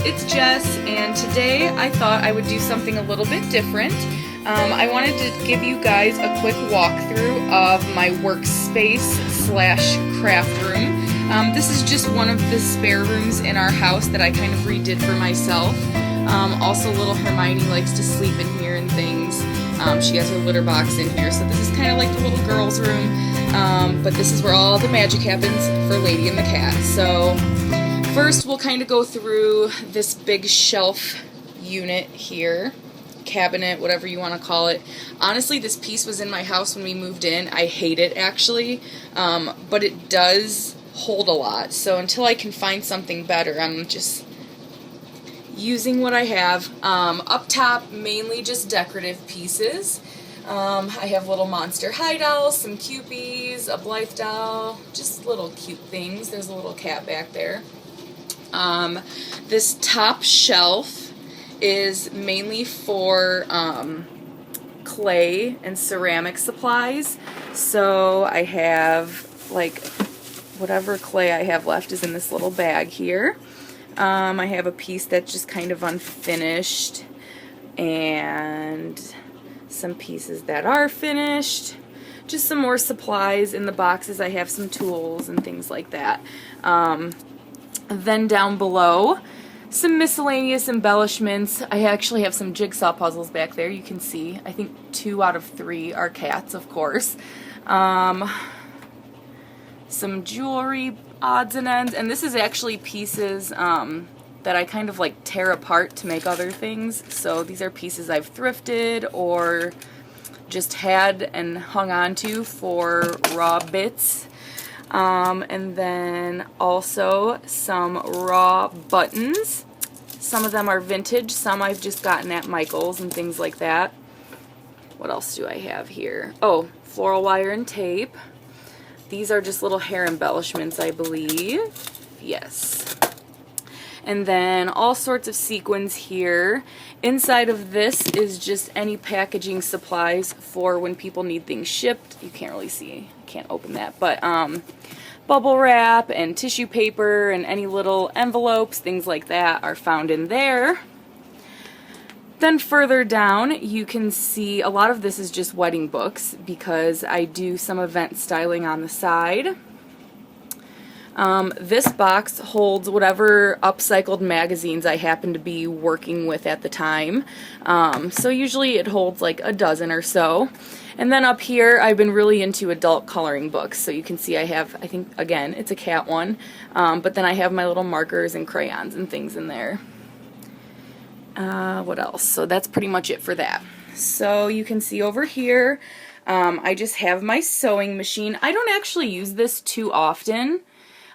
it's Jess, and today I thought I would do something a little bit different. I wanted to give you guys a quick walkthrough of my workspace slash craft room. This is just one of the spare rooms in our house that I kind of redid for myself. Also, little Hermione likes to sleep in here and things. She has her litter box in here, so this is kind of like the little girl's room. But this is where all the magic happens for Lady and the Cat. So first we'll kind of go through this big shelf unit here. Cabinet, whatever you want to call it. Honestly, this piece was in my house when we moved in. I hate it actually, but it does hold a lot. So until I can find something better, I'm just using what I have. Up top, mainly just decorative pieces. I have little Monster High dolls, some Cupies, a Blythe doll, just little cute things. There's a little cat back there. This top shelf is mainly for clay and ceramic supplies. So I have, like, whatever clay I have left is in this little bag here. I have a piece that's just kind of unfinished, and some pieces that are finished. Just some more supplies in the boxes. I have some tools and things like that. Then down below, some miscellaneous embellishments. I actually have some jigsaw puzzles back there, you can see. I think 2 out of 3 are cats, of course. Some jewelry, odds and ends, and this is actually pieces that I kind of like tear apart to make other things. So these are pieces I've thrifted or just had and hung on to for raw bits. And then also some raw buttons. Some of them are vintage, some I've just gotten at Michael's and things like that. What else do I have here? Oh, floral wire and tape. These are just little hair embellishments, I believe. Yes. And then all sorts of sequins here. Inside of this is just any packaging supplies for when people need things shipped. You can't really see, I can't open that, but bubble wrap and tissue paper and any little envelopes, things like that are found in there. Then further down you can see a lot of this is just wedding books because I do some event styling on the side. This box holds whatever upcycled magazines I happen to be working with at the time. So usually it holds like a dozen or so. And then up here I've been really into adult coloring books. So you can see I have, I think, again, it's a cat one. But then I have my little markers and crayons and things in there. What else? So that's pretty much it for that. So you can see over here, I just have my sewing machine. I don't actually use this too often.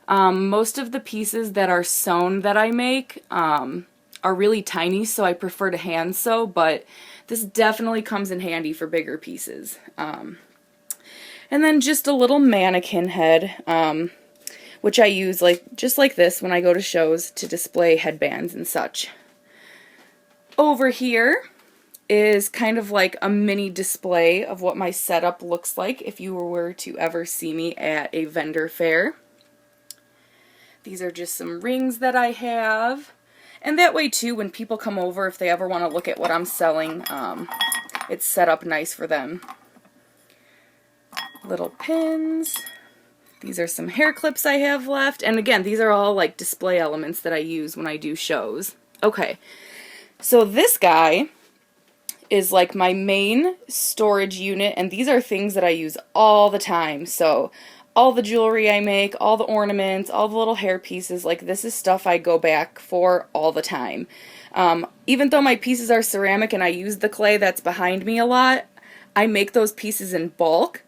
Most of the pieces that are sewn that I make are really tiny, so I prefer to hand sew, but this definitely comes in handy for bigger pieces. And then just a little mannequin head, which I use just like this when I go to shows to display headbands and such. Over here is kind of like a mini display of what my setup looks like if you were to ever see me at a vendor fair. These are just some rings that I have. And that way too, when people come over, if they ever want to look at what I'm selling, it's set up nice for them. Little pins. These are some hair clips I have left. And again, these are all like display elements that I use when I do shows. Okay, so this guy is like my main storage unit, and these are things that I use all the time. So all the jewelry I make, all the ornaments, all the little hair pieces, like this is stuff I go back for all the time. Even though my pieces are ceramic and I use the clay that's behind me a lot, I make those pieces in bulk.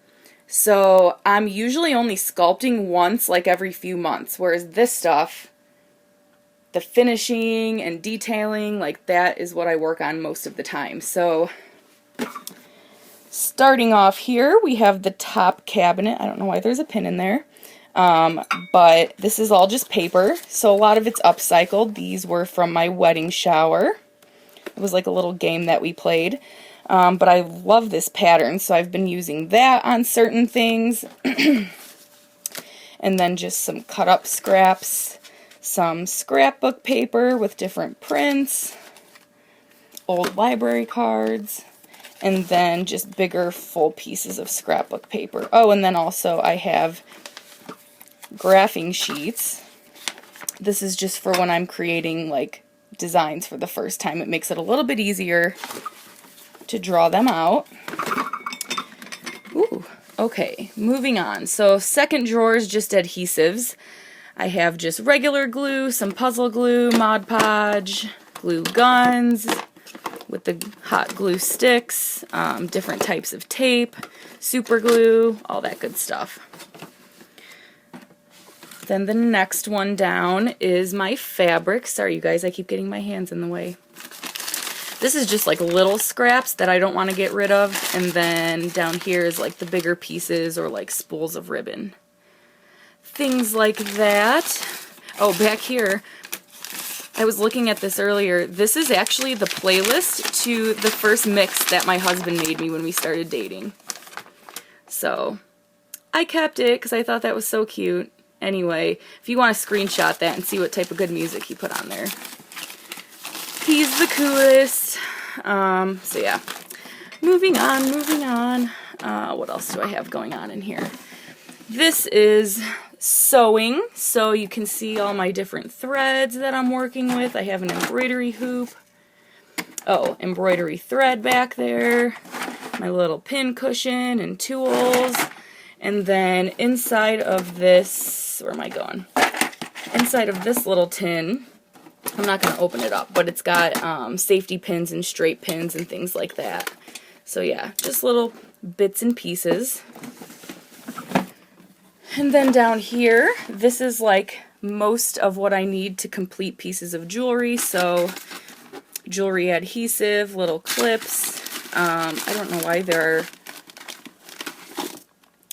So I'm usually only sculpting once like every few months, whereas this stuff, the finishing and detailing, like that is what I work on most of the time. So starting off here, we have the top cabinet. I don't know why there's a pin in there. But this is all just paper, so a lot of it's upcycled. These were from my wedding shower. It was like a little game that we played. But I love this pattern, so I've been using that on certain things. And then just some cut up scraps. some scrapbook paper with different prints, old library cards, and then just bigger full pieces of scrapbook paper. Oh, and then also I have graphing sheets. This is just for when I'm creating like designs for the first time. It makes it a little bit easier to draw them out. Ooh, okay, moving on. So second drawer is just adhesives. I have just regular glue, some puzzle glue, Mod Podge, glue guns with the hot glue sticks, different types of tape, super glue, all that good stuff. Then the next one down is my fabric. Sorry you guys, I keep getting my hands in the way. This is just like little scraps that I don't want to get rid of, and then down here is like the bigger pieces or like spools of ribbon. Things like that. Oh, back here, I was looking at this earlier. This is actually the playlist to the first mix that my husband made me when we started dating. So I kept it because I thought that was so cute. Anyway, if you want to screenshot that and see what type of good music he put on there. He's the coolest. So yeah, moving on. What else do I have going on in here? This is sewing, so you can see all my different threads that I'm working with. I have an embroidery hoop. Oh, embroidery thread back there. My little pin cushion and tools. And then inside of this, where am I going? Inside of this little tin, I'm not going to open it up, but it's got safety pins and straight pins and things like that. So yeah, just little bits and pieces. And then down here, this is like most of what I need to complete pieces of jewelry. So jewelry adhesive, little clips. I don't know why there are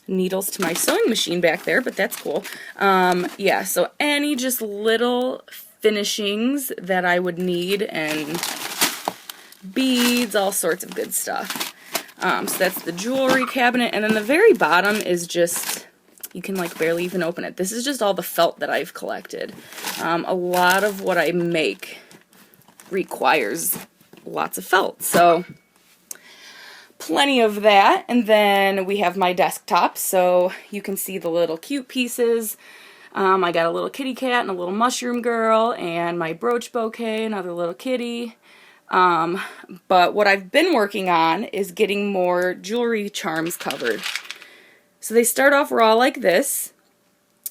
needles to my sewing machine back there, but that's cool. Yeah, so any just little finishings that I would need, and beads, all sorts of good stuff. So that's the jewelry cabinet, and then the very bottom is just, you can like barely even open it. This is just all the felt that I've collected. A lot of what I make requires lots of felt, so plenty of that. And then we have my desktop, so you can see the little cute pieces. I got a little kitty cat and a little mushroom girl, and my brooch bouquet, another little kitty. But what I've been working on is getting more jewelry charms covered. So they start off raw like this.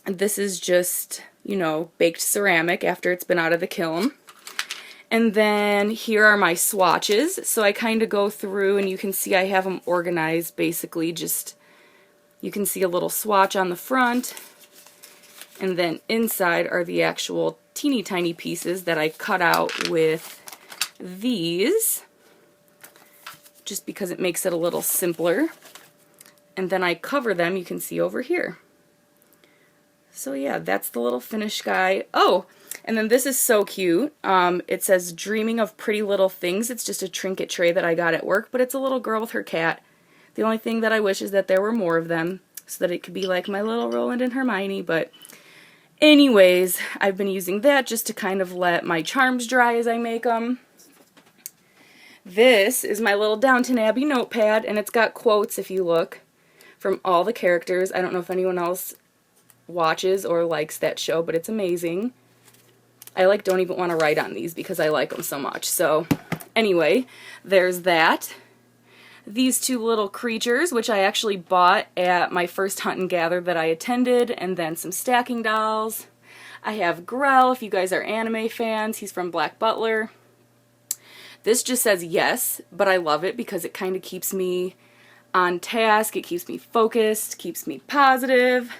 And this is just, you know, baked ceramic after it's been out of the kiln. And then here are my swatches. So I kind of go through, and you can see I have them organized basically. Just, you can see a little swatch on the front. And then inside are the actual teeny tiny pieces that I cut out with these, just because it makes it a little simpler. And then I cover them, you can see over here. So yeah, that's the little finish guy. Oh, and then this is so cute. It says Dreaming of Pretty Little Things. It's just a trinket tray that I got at work, but it's a little girl with her cat. The only thing that I wish is that there were more of them, so that it could be like my little Roland and Hermione. But anyways, I've been using that just to kind of let my charms dry as I make them. This is my little Downton Abbey notepad, and it's got quotes, if you look, from all the characters. I don't know if anyone else watches or likes that show, but it's amazing. I like don't even want to write on these because I like them so much. So anyway, there's that. These two little creatures, which I actually bought at my first hunt and gather that I attended, and then some stacking dolls. I have Grell, if you guys are anime fans. He's from Black Butler. This just says yes, but I love it because it kind of keeps me on task. It keeps me focused, keeps me positive.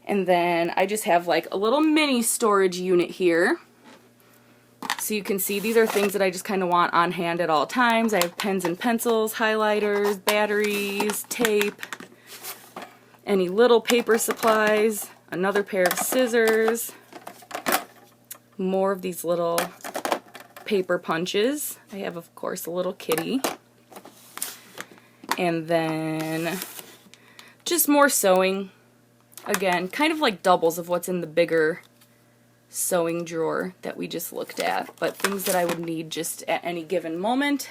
And then I just have like a little mini storage unit here. So you can see these are things that I just kind of want on hand at all times. I have pens and pencils, highlighters, batteries, tape, any little paper supplies, another pair of scissors, more of these little paper punches. I have, of course, a little kitty. And then just more sewing. Again, kind of like doubles of what's in the bigger sewing drawer that we just looked at, but things that I would need just at any given moment.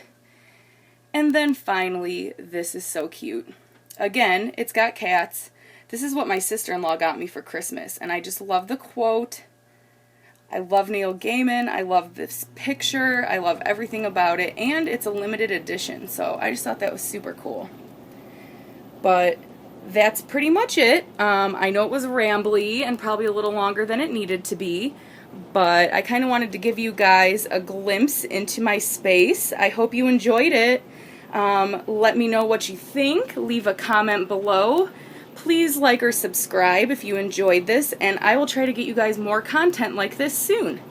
And then finally, this is so cute. Again, it's got cats. This is what my sister-in-law got me for Christmas, and I just love the quote. I love Neil Gaiman. I love this picture. I love everything about it, and it's a limited edition, so I just thought that was super cool. But that's pretty much it. I know it was rambly and probably a little longer than it needed to be, but I kind of wanted to give you guys a glimpse into my space. I hope you enjoyed it. Let me know what you think. Leave a comment below. Please like or subscribe if you enjoyed this, and I will try to get you guys more content like this soon.